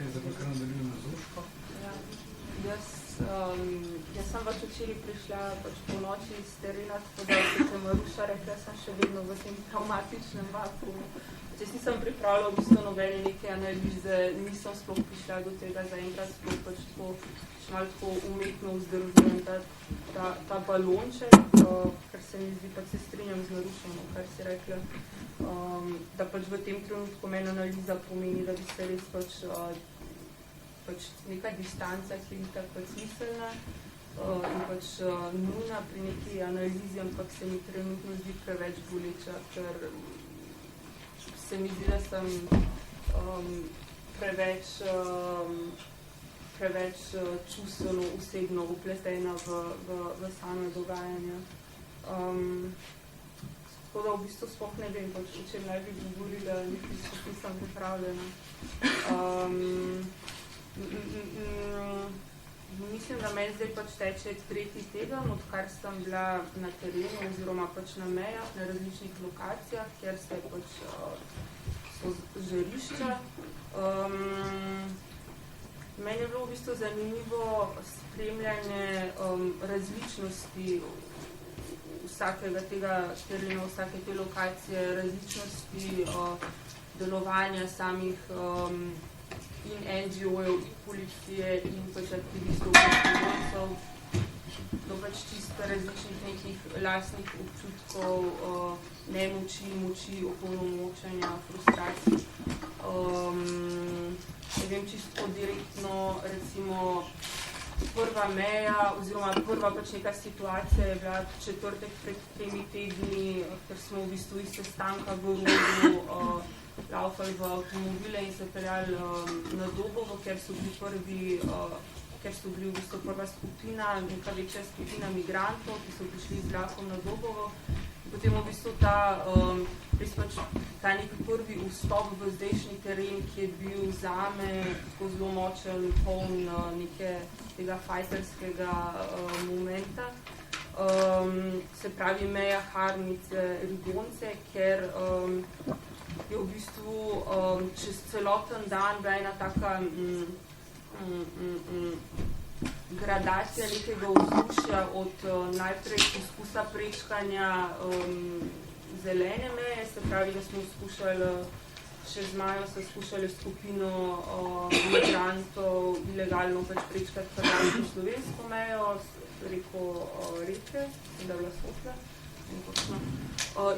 Okay, zdaj pa kar nadaljujemo z Urško. Ja. Jaz sem pač včeraj prišla pač po noči iz terena, tako da, kot je Maruša rekla, sem še vedno v tem traumatičnem vakuumu. Jaz nisem pripravila v bistvu nobene neke analize, nisem sploh prišla do tega zaenkrat, sploh pač tako, še malo tako umetno vzdržujem ta balonček, ker se mi zdi, pač se strinjam z Marušo, kar si rekla, da pač v tem trenutku meni analiza pomeni, da bi se res pač neka distanca, ki je tako pač smiselna in pač nujna pri neki analizi, ampak se mi trenutno zdi preveč boleča, ker se mi zdi, da sem preveč čustveno, osebno upletena v same dogajanja. Tako da v bistvu sploh ne vem, pač o čem naj bi govorila, nisem pripravljena. Mislim, da meni zdaj pač teče tretji teden, odkar sem bila na terenu oziroma pač na mejah, na različnih lokacijah, kjer se pač so žarišča. Meni je bilo v bistvu zanimivo spremljanje različnosti vsakega tega terena, vsake te lokacije, različnosti delovanja samih in NGO-jev, in policije, in pač aktivistov, prostovoljcev, do pač čisto različnih nekih lastnih občutkov, nemoči, moči, opolnomočenja, frustracij. Ne vem, čisto direktno, recimo, prva meja, oziroma prva pač neka situacija je bila četrtek pred 3 tedni, ker smo v bistvu iz sestanka v Rogu laufali v avtomobile in se peljali na Dobovo, ker so bili v bistvu prva skupina, neka večja skupina migrantov, ki so prišli z vlakom na Dobovo. In potem v bistvu ta nek prvi vstop v zdajšnji teren, ki je bil zame tako zelo močen, poln tega fajterskega momenta. Se pravi meja Harnice-Rigonce, ker je v bistvu čez celoten dan bila ena taka gradacija nekega vzdušja od najprej poskusa prečkanja zelene meje, se pravi, da smo skušali, še z Majo se skušali skupino migrantov ilegalno pač prečkati hrvaško-slovensko mejo, preko reke, da je bila Sofla.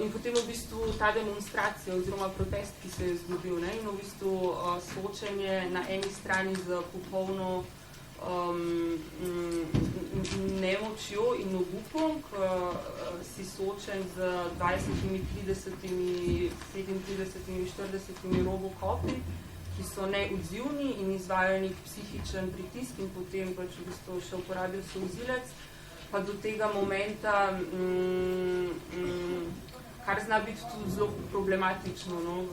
In potem v bistvu ta demonstracija oziroma protest, ki se je zgodil, ne? In v bistvu soočenje na eni strani z popolno nemočjo in obupom, si soočen z 20, 30, 37, 40 robokopi, ki so neodzivni in izvajajo nek psihičen pritisk in potem pač v bistvu še uporabil solzivec, pa do tega momenta, kar zna biti tudi zelo problematično. No?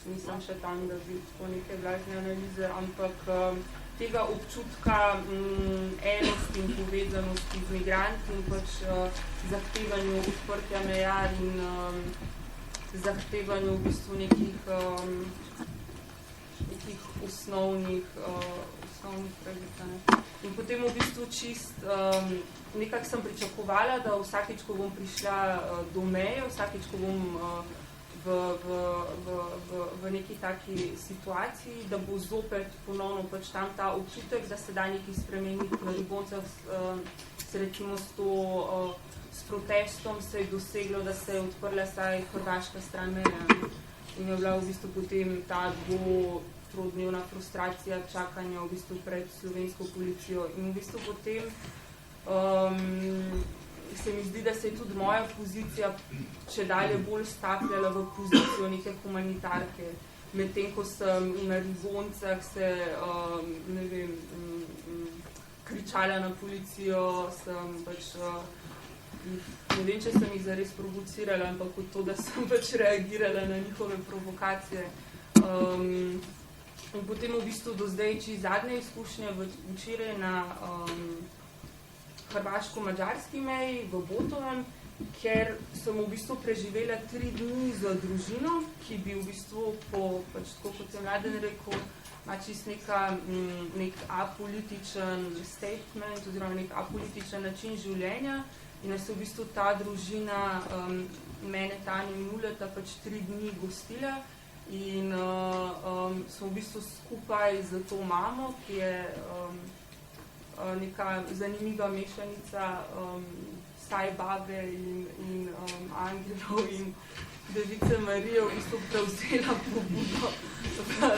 Nisem še tam, da bi tako neke vlažne analize, ampak tega občutka enosti in povezanosti z migranti in pač zahtevanju odprtja meja in zahtevanju v bistvu nekih osnovnih pravic. In potem v bistvu čist, nekako sem pričakovala, da vsakeč, ko bom prišla do meje, vsakeč, ko bom v neki taki situaciji, da bo zopet ponovno pač tam ta občutek, da se da nekaj spremeniti na Rigoncah, se recimo s protestom se je doseglo, da se je odprla saj hrvaška stran meja. In je bila v bistvu potem ta trodnevna frustracija čakanja v bistvu pred slovensko policijo. In v bistvu potem se mi zdi, da se je tudi moja pozicija če dalje bolj stapljala v pozicijo neke humanitarke. Medtem, ko sem na Rigoncah se, ne vem, kričala na policijo, sem pač, ne vem, če sem jih zares provocirala, ampak to, da sem pač reagirala na njihove provokacije. In potem v bistvu do zdaj, či zadnje izkušnje včeraj na hrvaško-mađarski meji v Botovem, ker sem v bistvu preživela 3 dni z družino, ki bi v bistvu po, pač tako kot je Mladen rekel, ima čist nek apolitičen statement oziroma nek apolitičen način življenja in da se v bistvu ta družina mene, Tanja in Juleta pač 3 dni gostila in smo v bistvu skupaj z to mamo, ki je neka zanimiva mešanica Saj babe in angelov in Device Marije v bistvu prevzela pobudo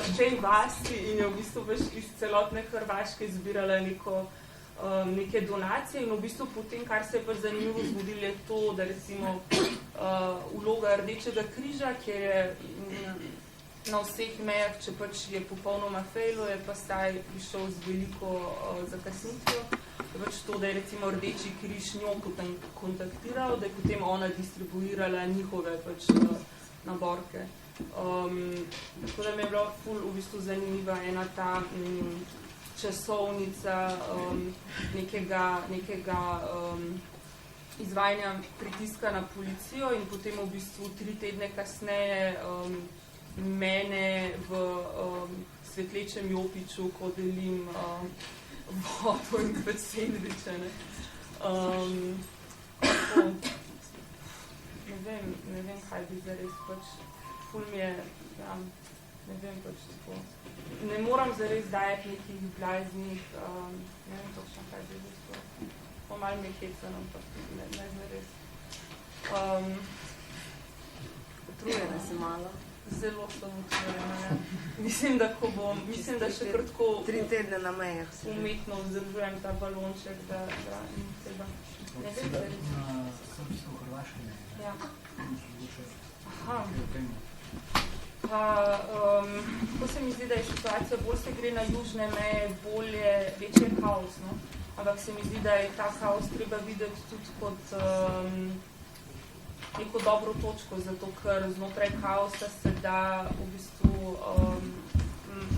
v tej vasi in je v bistvu iz celotne Hrvaške zbirala neke donacije in v bistvu potem, kar se je pa zanimivo zgodilo, je to, da recimo vloga Rdečega križa, kjer je na vseh mejah, če pač je popolnoma fejlo, je pa Saj prišel z veliko zakasnitvijo. Pač to, da je recimo Rdeči križ njo kontaktiral, da je potem ona distribuirala njihove pač naborke. Tako da mi je bila ful v bistvu zanimiva ena ta časovnica nekega izvajanja pritiska na policijo in potem v bistvu 3 tedne kasneje mene v svetlečem jopiču, ko delim vodo in pač sendviče, ne. Ne vem, kaj bi zares pač, ful mi je, ja, ne vem pač tako. Ne moram zares dajati nekih blaznih, ne vem točno, kaj bi zares tako. Malo mi je hecen, ampak ne zares. Utrujena si malo. Zelo sem utrujena, ja. Mislim, da še kar tako 3 tedne na mejah si. Umetno vzdržujem ta balonček, da in treba. Ne vem, da reči. Srbsko v Hrvaški ne. Ja. Aha. Pa, tako se mi zdi, da je situacija, bolj se gre na južne meje, bolje, večje kaos, no? Ampak se mi zdi, da je ta kaos treba videti tudi kot neko dobro točko, zato ker znotraj kaosa se da v bistvu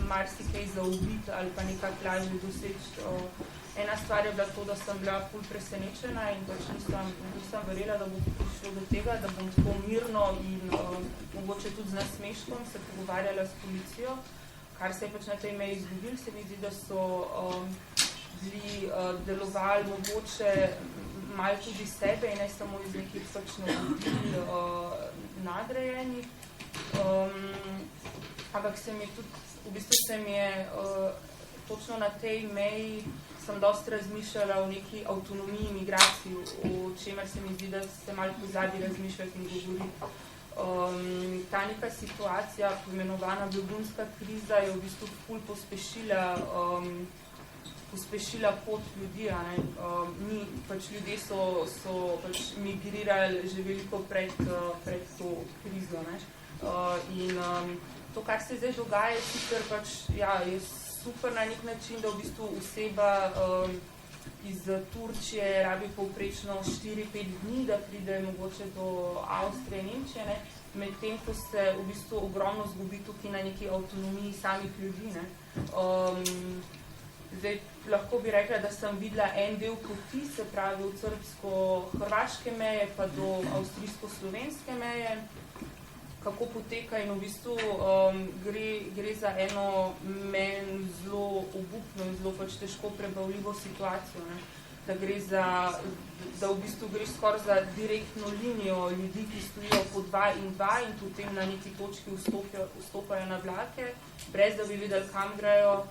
marsikaj zaubiti ali pa nekako lažje doseči. Ena stvar je bila to, da sem bila ful presenečena in pač nisem verjela, da bo prišlo do tega, da bom tako mirno in mogoče tudi z nasmeškom se pogovarjala s policijo, kar se je pač na tej meji zgodilo. Se mi zdi, da so bili delovali mogoče malo tudi sebe in ne samo iz nekih pač navodil nadrejenih. Ampak se mi tudi, v bistvu se mi je točno na tej meji sem dosti razmišljala o neki avtonomiji migracij, o čemer se mi zdi, da se malo pozabi razmišljati in govoriti. Ta neka situacija, poimenovana begunska kriza, je v bistvu ful pospešila pot ljudi, ne. Pač ljudje so pač migrirali že veliko pred to krizo, ne. In to, kar se zdaj dogaja, je sicer pač, ja, je super na nek način, da v bistvu oseba iz Turčije rabi povprečno 4-5 dni, da pride mogoče do Avstrije, Nemčije, ne. Medtem, ko se v bistvu ogromno zgubi tukaj na neki avtonomiji samih ljudi, ne. Zdaj, lahko bi rekla, da sem videla en del poti, se pravi od srbsko-hrvaške meje pa do avstrijsko-slovenske meje, kako poteka in v bistvu gre za eno meni zelo obupno in zelo pač težko prebavljivo situacijo, ne. Da gre za, da v bistvu greš skoraj za direktno linijo ljudi, ki stojijo po 2 in 2 in potem na neki točki vstopajo na vlake, brez da bi videli, kam grejo,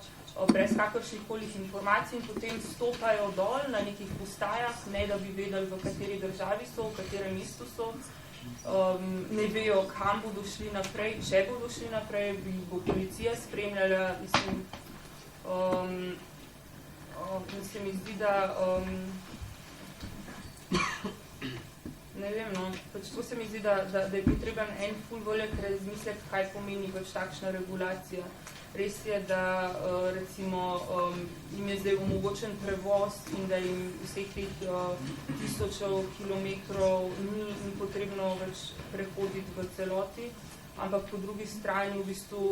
brez kakršnih kolih informacij in potem stopajo dol na nekih postajah, ne da bi vedeli, v kateri državi so, v katerem mestu so. Ne vejo, kam bodo šli naprej, če bodo šli naprej, bo policija spremljala, mislim, se mi zdi, da ne vem, no, pač to se mi zdi, da je potreben en ful velik razmislek, kaj pomeni pač takšna regulacija. Res je, da recimo jim je zdaj omogočen prevoz in da jim vseh teh tisočev kilometrov ni potrebno več prehoditi v celoti, ampak po drugi strani v bistvu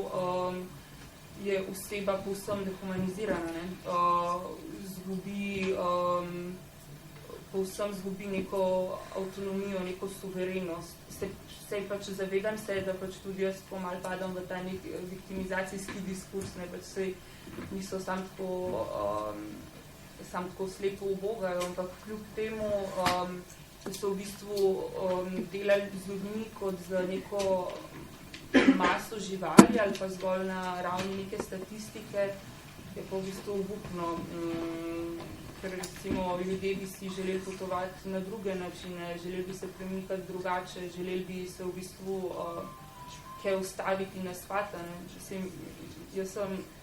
je oseba povsem dehumanizirana, ne. Zgubi povsem zgubi neko avtonomijo, neko suverenost. Sej pač zavedam se, da pač tudi jaz malo padam v ta nek viktimizacijski diskurs, ne, pač sej niso sam tako slepo ubogajo, ampak kljub temu so v bistvu delali z ljudmi kot z neko maso živali ali pa zgolj na ravni neke statistike, je pa v bistvu obupno. Ker recimo ljudje bi si želeli potovati na druge načine, želeli bi se premikati drugače, želeli bi se v bistvu kaj ustaviti na svata.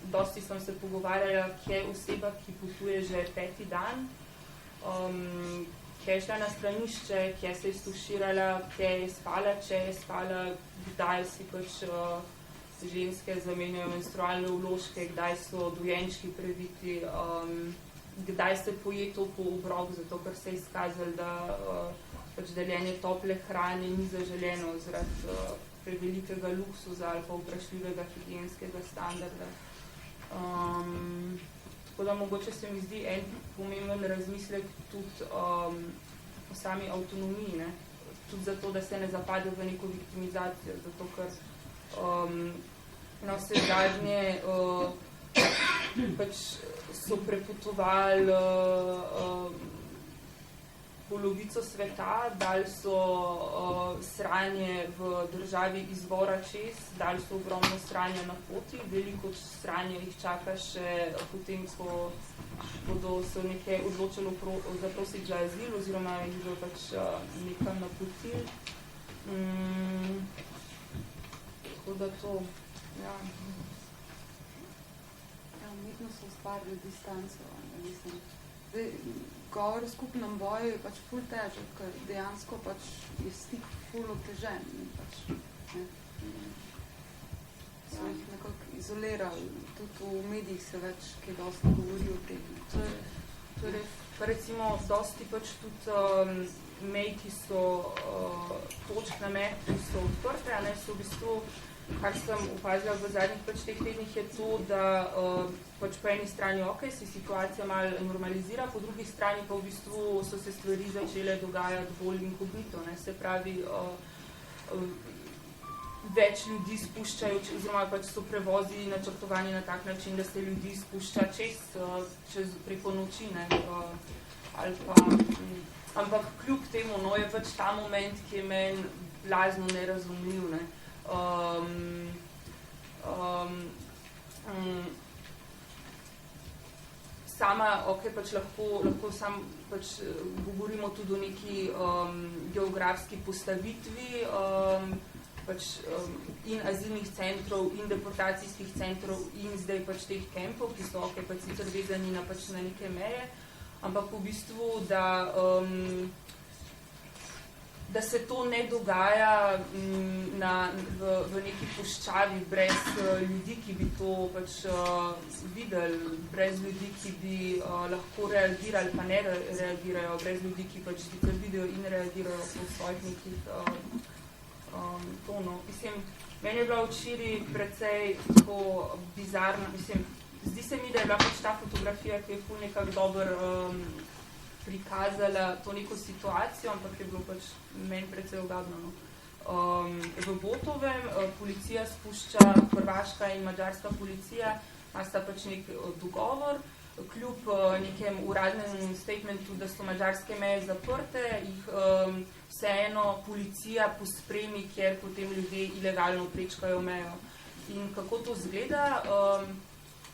Dosti sem se pogovarjala, kje je oseba, ki potuje že 5. dan, kje je šla na stranišče, kje se je stuširala, kje je spala, če je spala, kdaj si pač ženske zamenjajo menstrualne vložke, kdaj so dojenčki previti, kdaj se poje to po obrok, zato ker se je izkazalo, da pač deljenje tople hrane ni zaželeno zaradi prevelikega luksuza ali pa vprašljivega higienskega standarda. Tako da mogoče se mi zdi en pomemben razmislek tudi o sami avtonomiji, ne? Tudi zato, da se ne zapade v neko viktimizacijo, zato ker na vse zadnje pač so prepotovali polovico sveta, dali so sranje v državi izvora čez, dali so ogromno sranja na poti, veliko sranja jih čaka še potem, ko bodo se nekaj odločili zaprositi za azil oziroma jih bodo pač nekam napotili. Tako da to, ja. Umetno so ustvarili distanco, mislim. Zdaj, govor o skupnem boju je pač ful težek, ker dejansko pač je stik ful otežen in pač, ne, so jih nekako izolirali. Tudi v medijih se več kaj dosti govori o tem. Torej, recimo, dosti pač tudi mej, ki so točk na mej, ki so odprte, a ne, so v bistvu, kar sem opazila v zadnjih pač teh tednih, je to, da pač po eni strani se situacija malo normalizira, po drugi strani pa v bistvu so se stvari začele dogajati bolj inkognito, ne, se pravi, več ljudi spuščajo, oziroma pač so prevozi načrtovani na tak način, da se ljudi spušča čez preko noči, ne, ali pa, ampak kljub temu, no, je pač ta moment, ki je meni blazno nerazumljiv, ne. Sama, pač lahko sam pač govorimo tudi o neki geografski postavitvi pač in azilnih centrov in deportacijskih centrov in zdaj pač teh kempov, ki so pač sicer vezani na pač na neke meje, ampak v bistvu, da se to ne dogaja v neki puščavi brez ljudi, ki bi to pač videli, brez ljudi, ki bi lahko reagirali, pa ne reagirajo, brez ljudi, ki pač sicer vidijo in reagirajo po svojih nekih tonov. Mislim, meni je bila včeraj precej tako bizarna, mislim, zdi se mi, da je bila pač ta fotografija, ki je ful nekako dobro prikazala to neko situacijo, ampak je bilo pač meni precej ogabno. No. V Botovem policija spušča, hrvaška in madžarska policija, sta pač nek dogovor, kljub nekem uradnem statementu, da so madžarske meje zaprte, jih vseeno policija pospremi, kjer potem ljudje ilegalno prečkajo mejo. In kako to zgleda?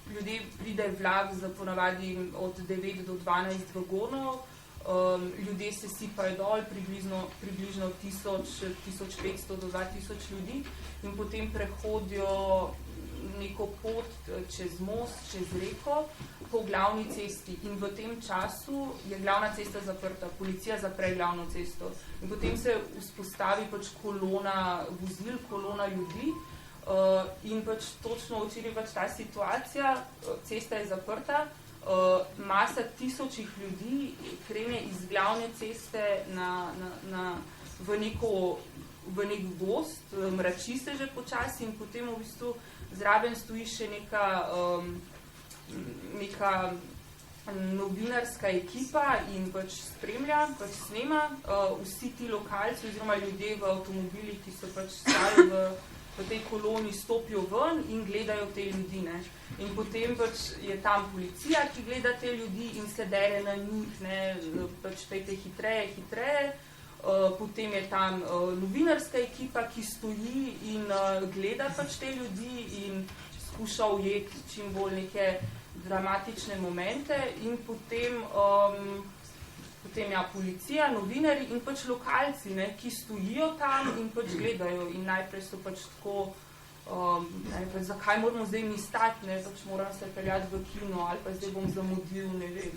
Ljudje pride vlak za ponavadi od 9 do 12 vagonov, ljudje se sipajo dol, približno 1500 do 2000 ljudi in potem prehodijo neko pot čez most, čez reko, po glavni cesti. In v tem času je glavna cesta zaprta, policija zapre glavno cesto. In potem se vzpostavi pač kolona vozil, kolona ljudi, in pač točno včeraj pač ta situacija, cesta je zaprta, masa tisočih ljudi krene iz glavne ceste v nek gozd, mrači se že počasi in potem v bistvu zraven stoji še neka novinarska ekipa in pač spremlja, pač snema, vsi ti lokalci oziroma ljudje v avtomobilih, ki so pač stali v tej koloni, stopijo ven in gledajo te ljudi, ne. In potem pač je tam policija, ki gleda te ljudi in se dere na njih, ne, pač pejte hitreje, potem je tam novinarska ekipa, ki stoji in gleda pač te ljudi in skuša ujeti čim bolj neke dramatične momente in potem ja, policija, novinari in pač lokalci, ne, ki stojijo tam in pač gledajo in najprej so pač tako, zakaj moramo zdaj mi stati, ne, pač moram se peljati v kino ali pa zdaj bom zamudil, ne vem,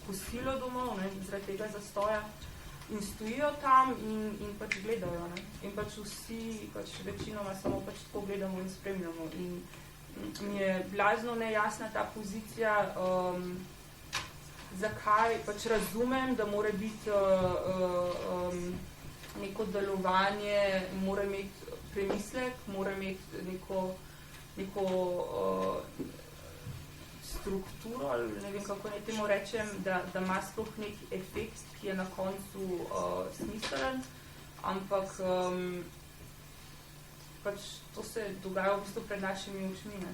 kosilo domov, ne, zaradi tega zastoja. In stojijo tam in pač gledajo, ne. In pač vsi, pač večinoma samo pač tako gledamo in spremljamo. In mi je blazno nejasna ta pozicija, zakaj, pač razumem, da mora biti neko delovanje, mora imeti premislek, mora imeti neko strukturo, ali ne vem, kako naj temu rečem, da ima sploh nek efekt, ki je na koncu smiselen, ampak pač to se dogaja v bistvu pred našimi očmi, ne.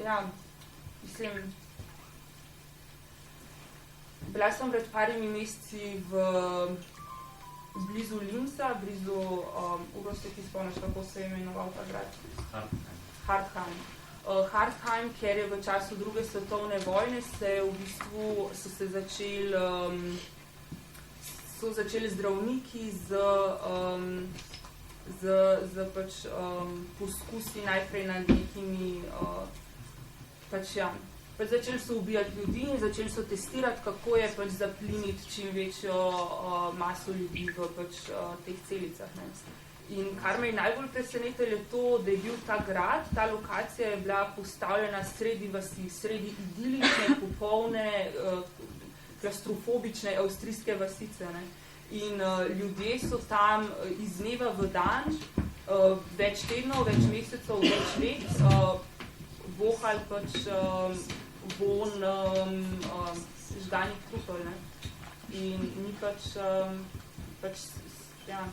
Ja, mislim, bila sem pred parimi meseci blizu Linza, blizu Uroš, ki spomniš, kako se je imenoval ta grad? Hartheim. Hartheim, ker je v času druge svetovne vojne so začeli zdravniki z pač poskusi najprej nad nekimi pač začeli so ubijati ljudi in začeli so testirati, kako je pač zapliniti čim večjo maso ljudi v pač teh celicah, ne. In kar me je najbolj presenetilo je to, da je bil ta grad, ta lokacija je bila postavljena sredi vasi, sredi idilične, popolne, klaustrofobične avstrijske vasice, ne. In ljudje so tam iz dneva v dan, več tednov, več mesecev, več let, vohali pač von žganih trupel, ne. In ni pač, ja.